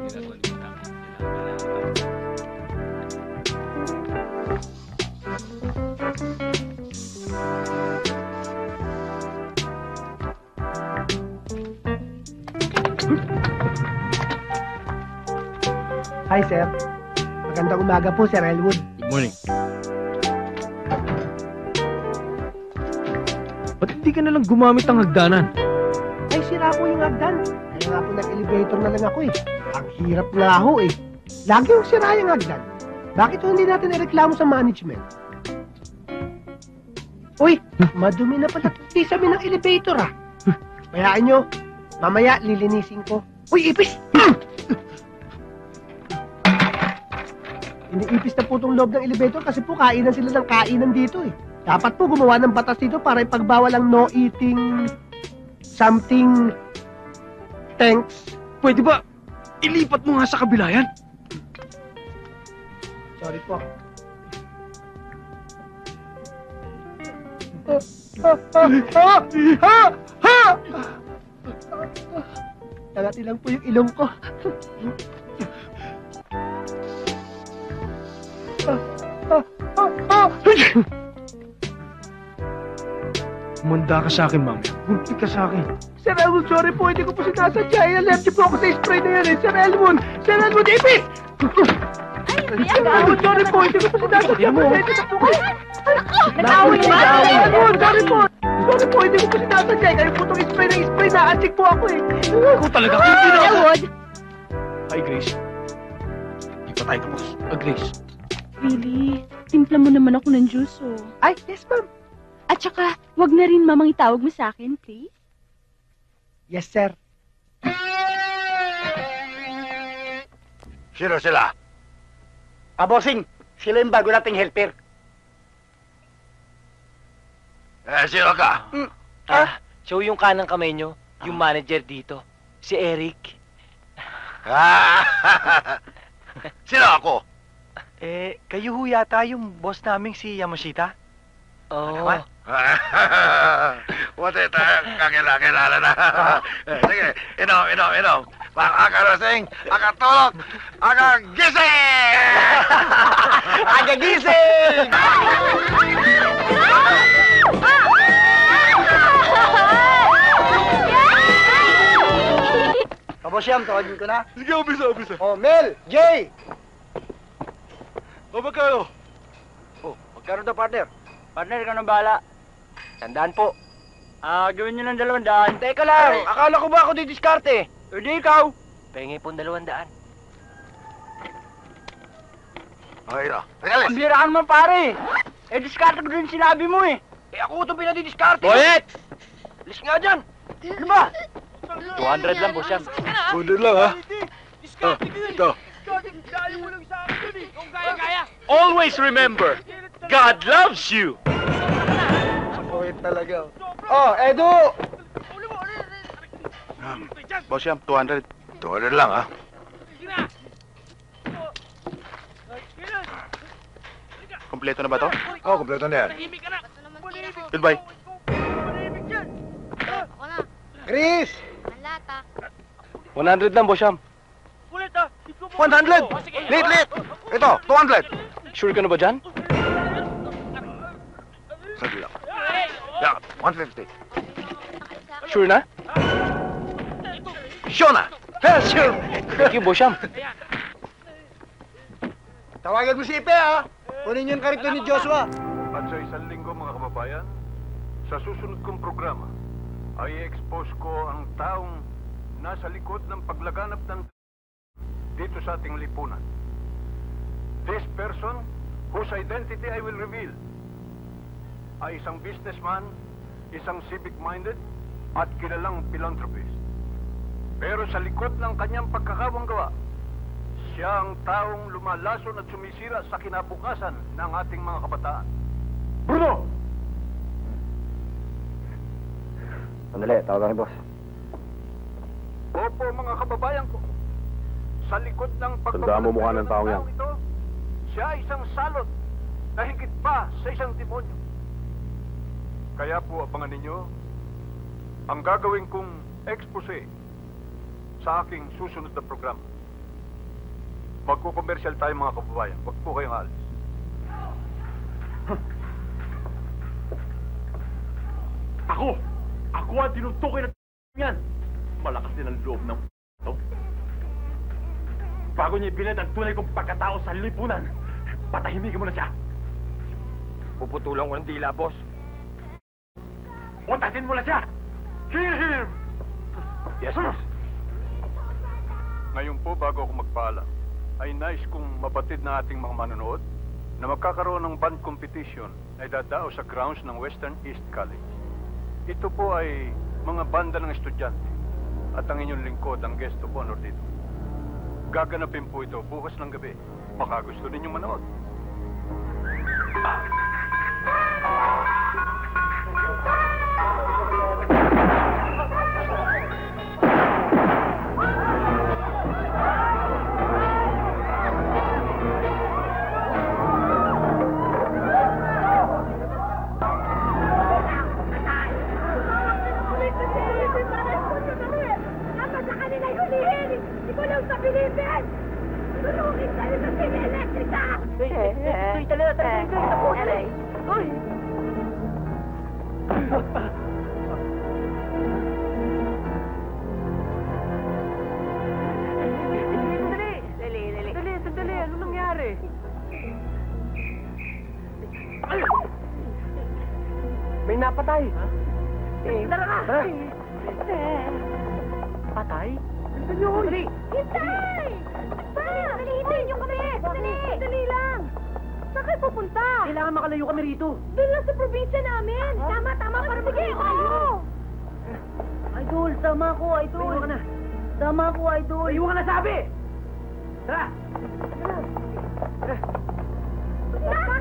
Hi, sir. Magandang umaga po, Sir Elwood. Good morning. Ba't hindi ka nalang gumamit ng hagdanan? Ay, sira po yung hagdan. Kaya nga po nag-elevator na lang ako eh. Ang hirap nga ho eh. Lagi yung sira yung hagdan. Bakit ho hindi natin ireklamo sa management? Uy, madumi na pala sabi ng elevator ah. Bayaan nyo, mamaya lilinisin ko. Uy, ipis! Iniipis na po itong loob ng elevator kasi po kainan sila ng kainan dito eh. Dapat po gumawa ng batas dito para ipagbawal ang no eating something thanks. Pwede ba ilipat mo nga sa kabila yan? Sorry po. Nangati lang po yung ilong ko. Umanda ka sa akin, mami. Gunti ka sa akin. Sir Elwood, sorry po, hindi ko po sinasadya. Allergic po ako sa spray na yan eh. Sir Elwood, ipis! Sir Elwood, sorry po, hindi ko po sinasadya. Pwede na po kayo. Nag-away ba? Sir Elwood, sorry po. Sorry po, hindi ko po sinasadya. Kayo po itong spray na antik po ako eh. Ikaw talaga. Elwood! Hi, Grace. Di pa tayo tapos. Grace. Really? Timpla mo naman ako ng juice, oh. Ay, yes ma'am. At saka, wag na rin mamang itawag mo sa akin, please. Yes, sir. Sino sila? Bossing, sila yung bago nating helper. Sino ka? Siya yung kanang kamay nyo, yung manager dito, si Eric. Sino ako? Kayo ho yata yung boss naming si Yamashita? Oo. Buti tayo kakilala na. Sige, inom. Akalasing, akatulog, akagising! Agagising! Kabosyam, tawagin ko na. Sige, umpisa. Oh, Mel, Jay! O, magkano? Oh, magkaroon na partner. Partner, ikaw nang bahala. 100 po. Gawin nyo ng 200. Teka lang, akala ko ba ako didiskarte? Hindi ikaw. Pengi po 200. Okay na. Tagalis! Ang bira ka naman pare. Diskarte ko din sinabi mo eh. Ako itong pinadidiskarte. Boyet! Alis nga dyan. Ano ba? 200 lang, boss yan. Kunin lang, ha? Ito. Always remember, God loves you! Wait talaga. Oh, Edu! Boss Yam, 200. 200 lang, ha? Kompleto na ba to? Oo, kompleto na yan. Goodbye. Chris! 100 lang, boss Yam. 100! Lit! Ito, 200! Sure ka na ba dyan? Sagli lang. Yeah, 150. Sure na? Sure na! Sure! Thank you, boss Yam. Tawagan mo si Ipe, ha? Kunin yung karito ni Joshua. At sa isang linggo, mga kababayan, sa susunod kong programa, ay expose ko ang taong nasa likod ng paglaganap ng dito sa ating lipunan. This person, whose identity I will reveal, ay isang businessman, isang civic-minded, at kilalang philanthropist. Pero sa likod ng kanyang pagkakawanggawa, siya ang taong lumalason at sumisira sa kinabukasan ng ating mga kabataan. Bruno! Sandali, tawagan ni boss. Opo, mga kababayan ko. Sa likod ng Tandaan mo mukha ng taong yan. ito, siya ay isang salot na higit pa sa isang demonyo. Kaya po, abangan ninyo ang gagawin kong expose sa aking susunod na programa. Magko-commercial tayo mga kababayan. Huwag po kayong alis. Ako ang tinutukoy na yan. Malakas din ang loob ng to. Bago niya ibilit ang tunay kong pagkatao sa lipunan, patahimikin mo na siya. Puputulan ko ng dila, boss. Utasin mo na siya! Kill him! Yes, boss. Ngayon po, bago ako magpaalam, ay nais kong mabatid na ating mga manonood na magkakaroon ng band competition ay dadao sa grounds ng Western East College. Ito po ay mga banda ng estudyante at ang inyong lingkod ang guest of honor dito. Gaganapin po ito bukas ng gabi. Baka gusto ninyong manood. Sandali. Ano nangyari? May napatay. Tara ka! Patay? Saan yun? Dali! Hintay! Dali, hintayin niyo kami! Dali lang! Saan kayo pupunta? Kailangan makalayo kami rito. Doon lang sa probinsya namin! Tama, para sige! Oo! Idol, tama ko, idol. Iwan ka na. Tama ko, idol. Iwan ka na, sabi! Tara! Tara!